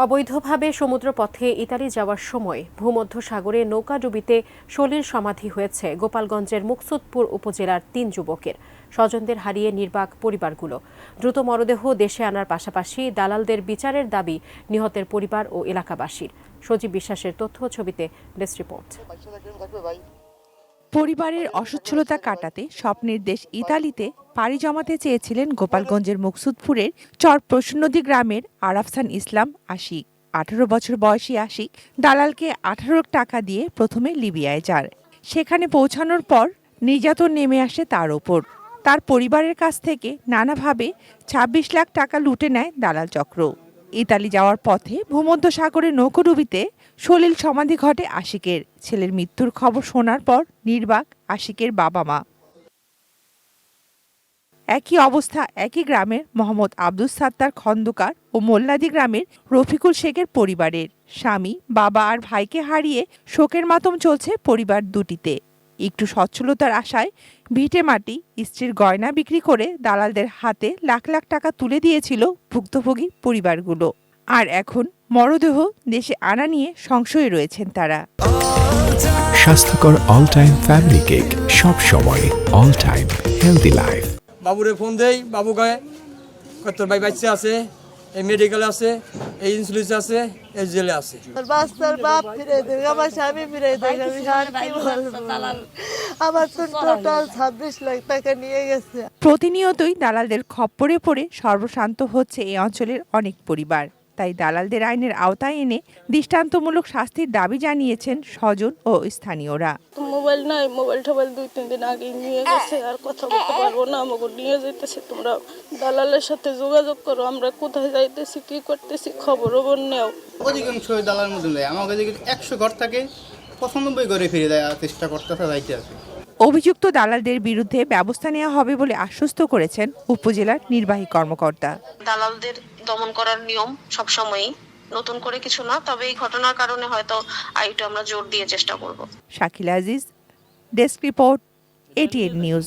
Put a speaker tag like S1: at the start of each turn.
S1: অবৈধভাবে সমুদ্রপথে ইতালি যাওয়ার সময় ভূমধ্যসাগরে নৌকাডুবিতে সলিল সমাধি হয়েছে গোপালগঞ্জের মুকসুদপুর উপজেলার ৩ যুবকের। স্বজনদের হারিয়ে নির্বাক পরিবারগুলো। দ্রুত মরদেহ দেশে আনার পাশাপাশি দালালদের বিচারের দাবি নিহতের পরিবার ও এলাকাবাসীর। সজীব বিশ্বাসের তথ্য ছবিতে ডেস্ক রিপোর্ট।
S2: পরিবারের অসচ্ছলতা কাটাতে স্বপ্নের দেশ ইতালিতে পাড়ি জমাতে চেয়েছিলেন গোপালগঞ্জের মুকসুদপুরের চর প্রসন্নদী গ্রামের আরাফসান ইসলাম আশিক। 18 বছর বয়সী আশিক দালালকে 18 টাকা দিয়ে প্রথমে লিবিয়ায় যায়। সেখানে পৌঁছানোর পর নির্যাতন নেমে আসে তার ওপর। তার পরিবারের কাছ থেকে নানাভাবে 26 লাখ টাকা লুটে নেয় দালাল চক্র। ইতালি যাওয়ার পথে ভূমধ্যসাগরে নৌকোডুবিতে সলিল সমাধি ঘটে আশিকের। ছেলের মৃত্যুর খবর শোনার পর নির্বাক আশিকের বাবা মা। একই অবস্থা একই গ্রামের মোহাম্মদ আব্দুস সাত্তার খন্দকার ও মোল্লাদি গ্রামের রফিকুল শেখের পরিবারের। স্বামী, বাবা আর ভাইকে হারিয়ে শোকের মাতম চলছে পরিবার দুটিতে। একটু সচ্ছলতার আশায় ভিটে মাটি, স্ত্রীর গয়না বিক্রি করে দালালদের হাতে লাখ লাখ টাকা তুলে দিয়েছিল ভুক্তভোগী পরিবারগুলো। আর এখন মরদেহ দেশে আনা নিয়ে সংশয়ে রয়েছেন তারা।
S3: স্বাস্থ্যকর অল টাইম ফ্যামিলি কেক, সব সময় অল টাইম হেলদি লাইফ।
S4: বাবুরে ফোন দেই, বাবু কয় তোর ভাই বাচ্চা আছে, এই মেডিকেল আছে, এই ইন্স্যুরেন্স আছে, এই জেলে আছে।
S5: বাচ্চার বাপ ফিরে দেবে, আমার স্বামী ফিরে দেবে, আমি আর কি বলবো? আমার তো টোটাল 26 লাখ টাকা নিয়ে গেছে।
S2: প্রতিনিয়তই দালালদের খপ্পরে পড়ে সর্বশান্ত হচ্ছে এই অঞ্চলের অনেক পরিবার। তাই দালালদের আইনের আওতায় এনে দৃষ্টান্তমূলক শাস্তির দাবি জানিয়েছেন স্বজন ও স্থানীয়রা।
S6: মোবাইল নাই, মোবাইল টোবাইল 2-3 দিন আগে নিয়ে গেছে, আর কথা বলতে পারবো না। আমাকে নিয়ে যেতেছে, তোমরা দালালের সাথে যোগাযোগ করো, আমরা কোথায় যাইতেছি কি করতেছি খবর নেও।
S7: অধিকাংশ দালালের মধ্যে আমাকে যদি 100 ঘর থাকে 95 ঘরে ফিরে দেওয়ার চেষ্টা করতেছে, যাইতে আছে।
S2: অভিযুক্ত দালালদের বিরুদ্ধে ব্যবস্থা নেওয়া হবে বলে আশ্বস্ত করেছেন উপজেলার নির্বাহী কর্মকর্তা।
S8: দালালদের দমন করার নিয়ম সবসময়ই, নতুন করে কিছু না, তবে এই ঘটনার কারণে হয়তো আরেকটু আমরা জোর দিয়ে চেষ্টা করব।
S2: Shakila Aziz, desk report, ATN news.